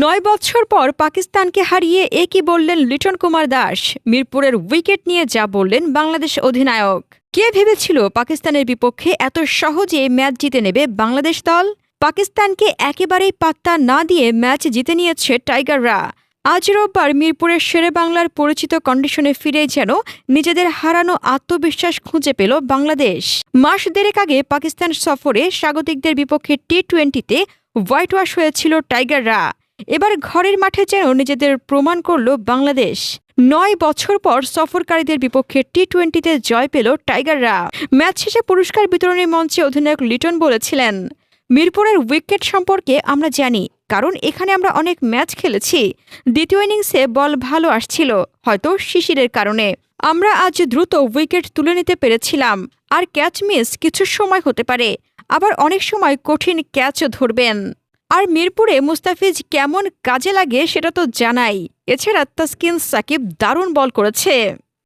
৯ বছর পর পাকিস্তানকে হারিয়ে একই বললেন লিটন কুমার দাস। মিরপুরের উইকেট নিয়ে যা বললেন বাংলাদেশ অধিনায়ক। কে ভেবেছিল পাকিস্তানের বিপক্ষে এত সহজে ম্যাচ জিতে নেবে বাংলাদেশ দল? পাকিস্তানকে একেবারেই পাত্তা না দিয়ে ম্যাচ জিতে নিয়েছে টাইগাররা। আজ রোববার মিরপুরের শেরেবাংলার পরিচিত কন্ডিশনে ফিরে যেন নিজেদের হারানো আত্মবিশ্বাস খুঁজে পেল বাংলাদেশ। মাস দেড়েক আগে পাকিস্তান সফরে স্বাগতিকদের বিপক্ষে টি-20তে হোয়াইট ওয়াশ হয়েছিল টাইগাররা। এবার ঘরের মাঠে যেন নিজেদের প্রমাণ করল বাংলাদেশ। ৯ বছর পর সফরকারীদের বিপক্ষে টি-20তে জয় পেল টাইগাররা। ম্যাচ শেষে পুরস্কার বিতরণী মঞ্চে অধিনায়ক লিটন বলেছিলেন, মিরপুরের উইকেট সম্পর্কে আমরা জানি, কারণ এখানে আমরা অনেক ম্যাচ খেলেছি। দ্বিতীয় ইনিংসে বল ভালো আসছিল, হয়তো শিশিরের কারণে। আমরা আজ দ্রুত উইকেট তুলে নিতে পেরেছিলাম। আর ক্যাচ মিস কিছু সময় হতে পারে, আবার অনেক সময় কঠিন ক্যাচও ধরবেন। আর মিরপুরে মুস্তাফিজ কেমন কাজে লাগে সেটা তো জানাই। এছাড়া তাসকিন সাকিব দারুণ বল করেছে।